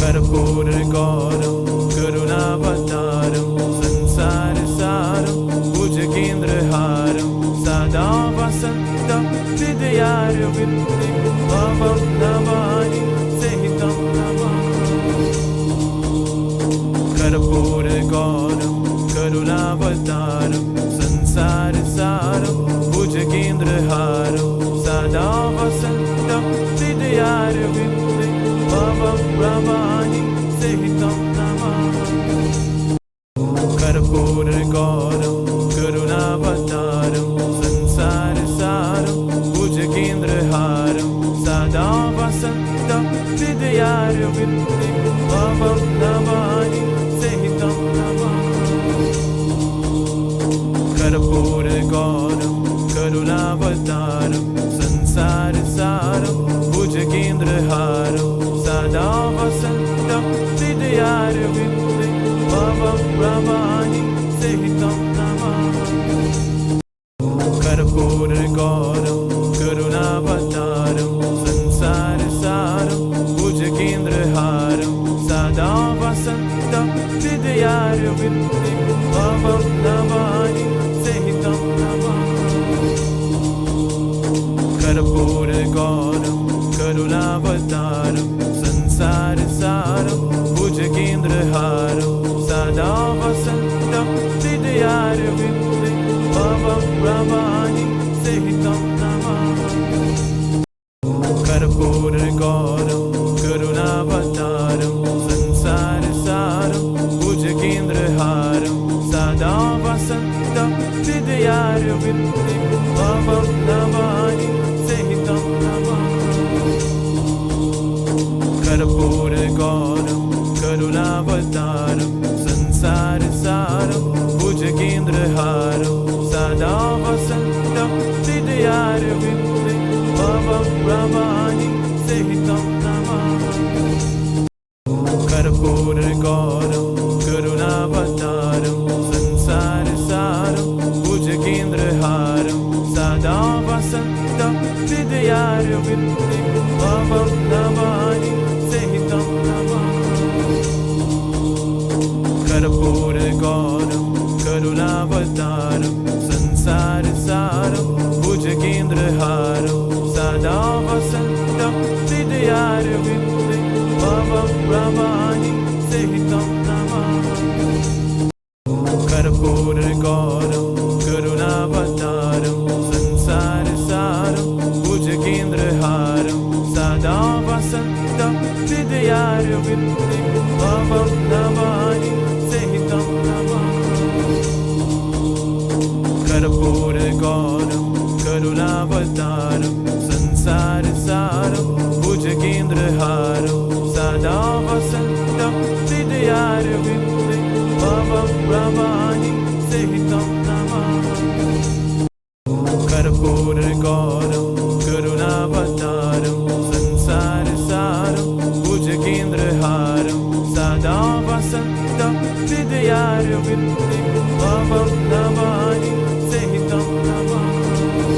कर्पूरगौरं करुणावतारं संसारसारं भुजगेन्द्रहारं सदा वसन्तं हृदयारविन्दे भवं नमामि सहितं नमामि। कर्पूरगौरं करुणावतारं संसारसारं भुजगेन्द्रहारं सदा वसन्तं हृदयारविन्दे भवं नमामि सहितं नमामि। कर्पूरगौरं करुणावतारं संसारसारं भुजगेन्द्रहारं सदा वसन्तं हृदयारविन्दे भवं नमामि सहितं नमामि। कर्पूरगौरं करुणावतारं संसारसारं भुजगेन्द्रहारं सदा वसन्तं हृदयारविन्दे भवं नमामि सहितं नमामि। कर्पूरगौरं करुणावतारं संसारसारं भुजगेन्द्रहारं सदा वसन्तं हृदयारविन्दे भवं नमामि सहितं नमामि। कर्पूरगौरं करुणावतारं संसारसारं भुजगेन्द्रहारं सदा वसन्तं हृदयारविन्दे भवं नमामि सहितं नमामि। कर्पूरगौरं करुणावतारं संसारसारं भुजगेन्द्रहारं सदा वसन्तं हृदयारविन्दे भवं नमामि सहितं नमामि। कर्पूरगौरं करुणावतारं संसारसारं भुजगेन्द्रहारं सदा वसन्तं हृदयारविन्दे भवं नमामि सहितं नमामि। कर्पूरगौरं करुणावतारं संसारसारं भुजगेन्द्रहारं सदा वसन्तं हृदयारविन्दे भवं नमामि सहितं नमामि। कर्पूरगौरं करुणावतारं संसारसारं भुजगेन्द्रहारं सदा वसन्तं हृदयारविन्दे भवं नमामि सहितं नमामि। कर्पूरगौरं करुणावतारं संसारसारं भुजगेन्द्रहारं सदा वसन्तं हृदयारविन्दे भवं नमामि सहितं नमामि। कर्पूरगौरं करुणावतारं संसारसारं भुजगेन्द्रहारं सदा वसन्तं हृदयारविन्दे भवं नमामि सहितं नमामि। कर्पूरगौरं करुणावतारं संसारसारं भुजगेन्द्रहारं सदा वसन्तं हृदयारविन्दे भवं नमामि सहितं नमामि।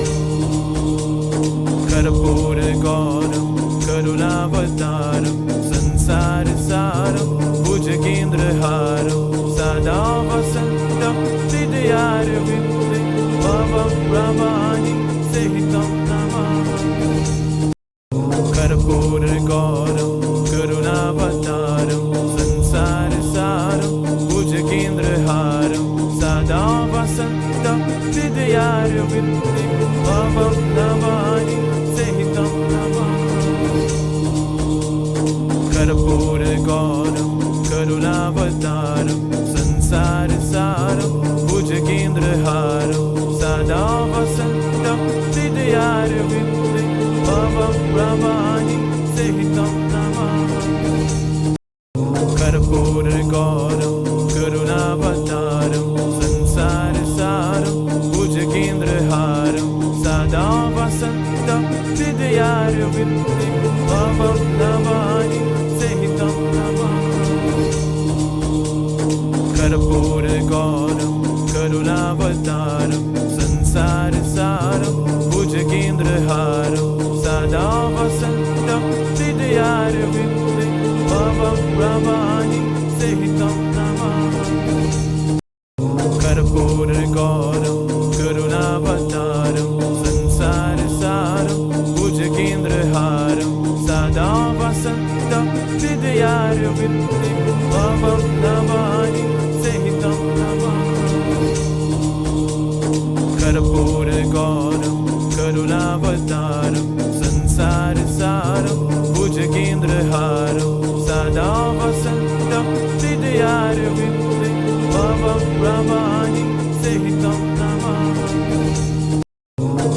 कर्पूरगौरं करुणावतारं संसारसारं भुजगेन्द्रहारं सदा वसन्तं हृदयारविन्दे भवं नमामि सहितं नमामि। कर्पूरगौरं करुणावतारं संसारसारं भुजगेन्द्रहारं सदा वसन्तं हृदयारविन्दे भवं नमामि सहितं नमामि। कर्पूरगौरं करुणावतारं संसारसारं भुजगेन्द्रहारं सदा वसन्तं हृदयारविन्दे भवं नमामि सहितं नमामि। कर्पूरगौरं करुणावतारं संसारसारं भुजगेन्द्रहारं सदा वसन्तं हृदयारविन्दे भवं नमामि सहितं नमामि। कर्पूरगौरं करुणावतारं संसारसारं भुजगेन्द्रहारं सदा वसन्तं हृदयारविन्दे भवं भवं भवानी सहितं नमामि कर्पूरगौरं करुणावतारं संसारसारं भुजगेन्द्रहारं सदा वसन्तं हृदयारविन्दे भवं नमामि सहितं नमामि कर्पूरगौरं करुणावतारं संसारसारं भुजगेन्द्रहारं सदा वसन्तं हृदयारविन्दे भवं भवानी सहितं नमामि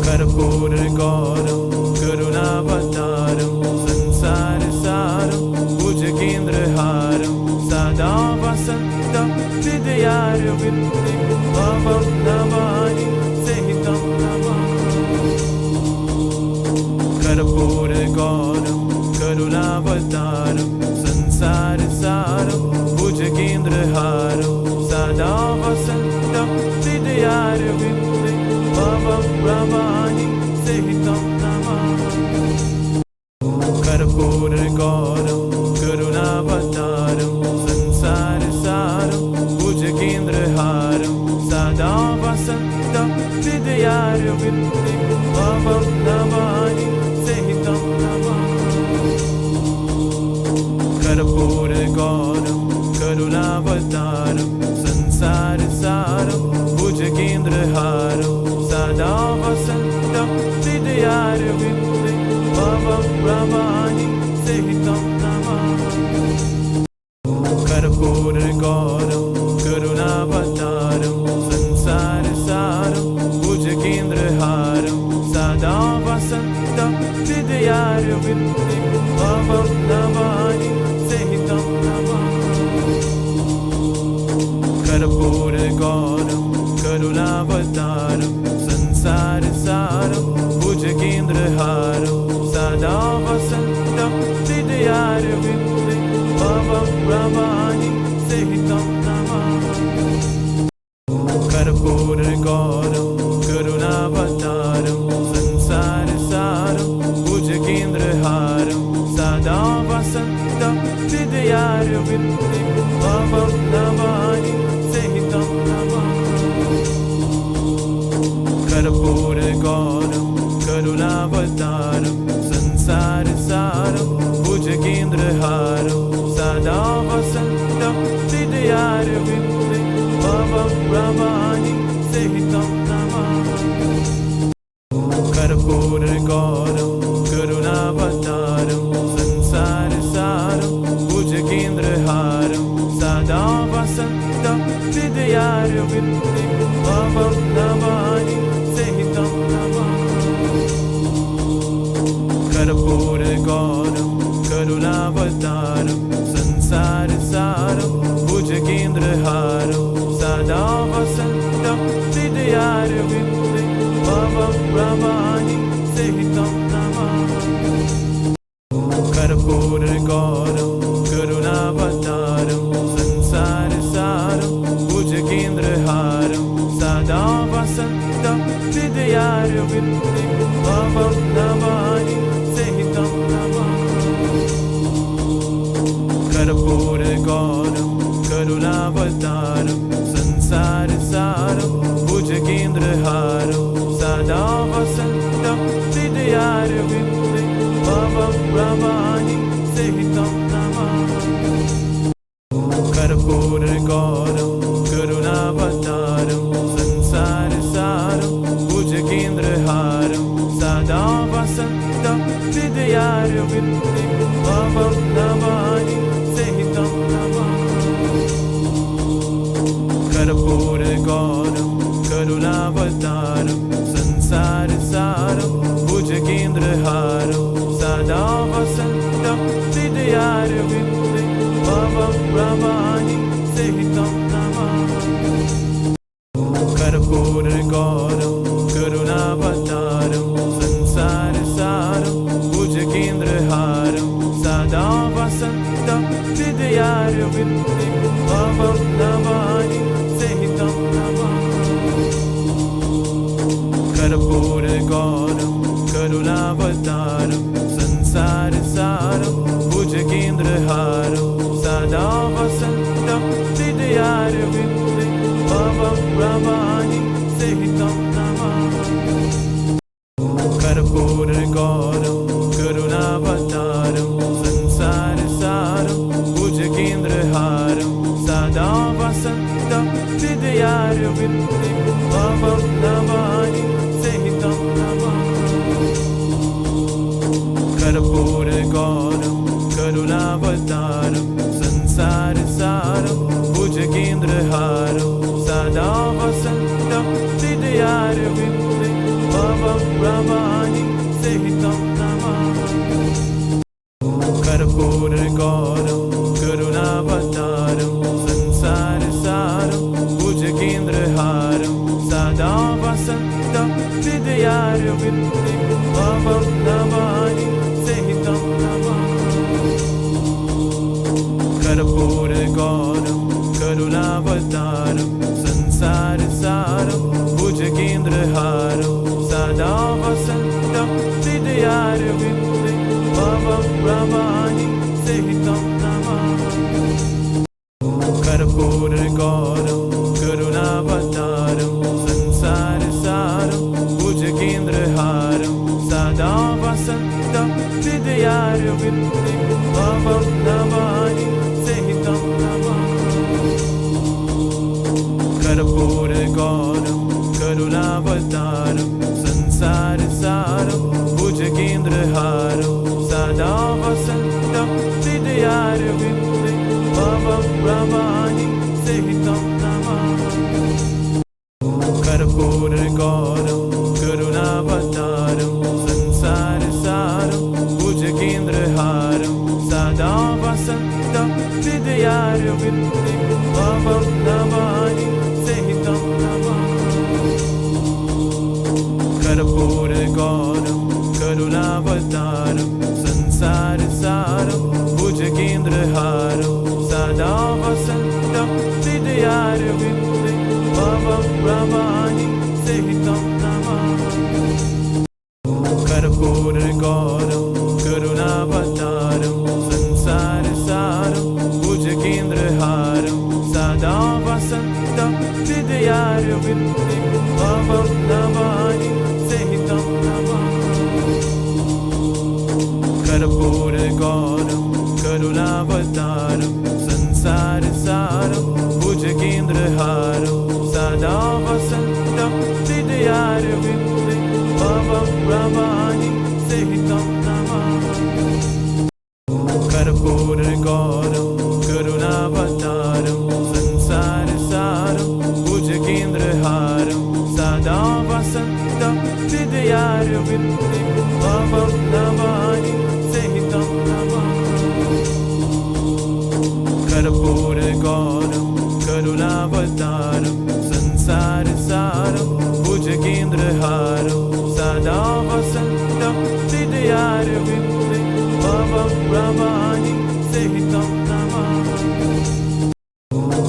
कर्पूरगौरं करुणावतारं संसारसारं भुजगेन्द्रहारं सदा वसन्तं हृदयारविन्दे भवं नमामि सहितं नमामि कर्पूरगौरं करुणावतारं संसारसारं भुजगेन्द्रहारं सदा वसन्तं हृदयारविन्दे भवं भवानी सहितं नमामि कर्पूरगौरं करुणावतारं संसारसारं भुजगेन्द्रहारं सदा वसन्तं हृदयारविन्दे भवं नमामि सहितं नमामि कर्पूरगौरं करुणावतारं संसारसारं भुजगेन्द्रहारं सदा वसन्तं हृदयारविन्दे भवं भवानी सहितं नमामि कर्पूरगौरं करुणावतारं संसारसारं भुजगेन्द्रहारं सदा वसन्तं हृदयारविन्दे भवं नमामि सहितं नमामि कर्पूरगौरं करुणावतारं संसारसारं भुजगेन्द्रहारं सदा वसन्तं हृदयारविन्दे भवं भवानी सहितं नमामि कर्पूरगौरं करुणावतारं संसारसारं भुजगेन्द्रहारं सदा वसन्तं हृदयारविन्दे भवं नमामि सहितं नमामि कर्पूरगौरं करुणावतारं संसारसारं भुजगेन्द्रहारं सदा वसन्तं हृदयारविन्दे भवं भवानी सहितं नमामि कर्पूरगौरं करुणावतारं संसारसारं भुजगेन्द्रहारं सदा वसन्तं हृदयारविन्दे भवं नमामि सहितं नमामि कर्पूरगौरं करुणावतारं संसारसारं भुजगेन्द्रहारं सदा वसन्तं हृदयारविन्दे भवं भवानी सहितं नमामि कर्पूरगौरं करुणावतारं संसारसारं भुजगेन्द्रहारं सदा वसन्तं हृदयारविन्दे भवं नमामि सहितं नमामि कर्पूरगौरं करुणावतारं संसारसारं भुजगेन्द्रहारं सदा वसन्तं हृदयारविन्दे भवं भवानी सहितं नमामि कर्पूरगौरं करुणावतारं संसारसारं भुजगेन्द्रहारं सदा वसन्तं हृदयारविन्दे भवं नमामि सहितं नमामि कर्पूरगौरं करुणावतारं संसारसारं भुजगेन्द्रहारं सदा वसन्तं हृदयारविन्दे भवं भवानी सहितं नमामि कर्पूरगौरं करुणावतारं संसारसारं भुजगेन्द्रहारं सदा वसन्तं हृदयारविन्दे भवं नमामि सहितं नमामि कर्पूरगौरं करुणावतारं संसारसारं भुजगेन्द्रहारं भुजगेन्द्रहारं सदा वसन्तं हृदयारविन्दे भवं नमामि सहितं नमामि। कर्पूरगौरं करुणावतारं संसारसारं भुजगेन्द्रहारं सदा वसन्तं हृदयारविन्दे भवं नमामि सहितं नमामि। कर्पूरगौरं करुणावतारं संसारसारं भुजगेन्द्रहारं सदा वसन्तं हृदयारविन्दे भवं नमामि सहितं नमामि। कर्पूरगौरं करुणावतारं संसारसारं भुजगेन्द्रहारं सदा वसन्तं हृदयारविन्दे भवं नमामि सहितं नमामि। कर्पूरगौरं करुणावतारं संसारसारं भुजगेन्द्रहारं सदा वसन्तं हृदयारविन्दे भवं नमामि सहितं नमामि। कर्पूरगौरं करुणावतारं संसारसारं भुजगेन्द्रहारं सदा वसन्तं हृदयारविन्दे भवं नमामि सहितं नमामि। कर्पूरगौरं करुणावतारं संसारसारं भुजगेन्द्रहारं सदा वसन्तं हृदयारविन्दे भवं नमामि सहितं नमामि। कर्पूरगौरं करुणावतारं संसारसारं भुजगेन्द्रहारं सदा वसन्तं हृदयारविन्दे भवं नमामि सहितं नमामि। कर्पूरगौरं करुणावतारं संसारसारं भुजगेन्द्रहारं सदा वसन्तं हृदयारविन्दे भवं नमामि सहितं नमामि। कर्पूरगौरं करुणावतारं संसारसारं भुजगेन्द्रहारं सदा वसन्तं हृदयारविन्दे भवं नमामि सहितं नमामि। कर्पूरगौरं करुणावतारं संसारसारं भुजगेन्द्रहारं सदा वसन्तं हृदयारविन्दे भवं नमामि सहितं नमामि। कर्पूरगौरं करुणावतारं संसारसारं भुजगेन्द्रहारं सदा वसन्तं हृदयारविन्दे भवं नमामि सहितं नमामि।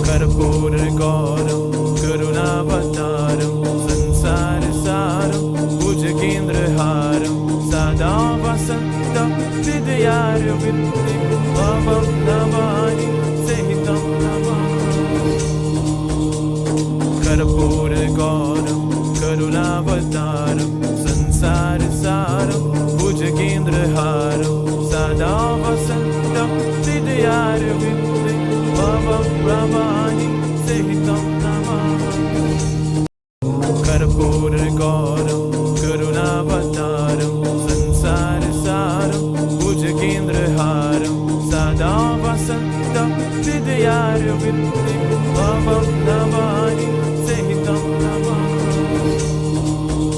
कर्पूरगौरं करुणावतारं संसारसारं भुजगेन्द्रहारं सदा वसन्तं हृदयारविन्दे भवं नमामि सहितं नमामि। कर्पूरगौरं करुणावतारं संसारसारं भुजगेन्द्रहारं सदा वसन्तं हृदयारविन्दे भवं नमामि सहितं नमामि। कर्पूरगौरं करुणावतारं संसारसारं भुजगेन्द्रहारं सदा वसन्तं हृदयारविन्दे भवं नमामि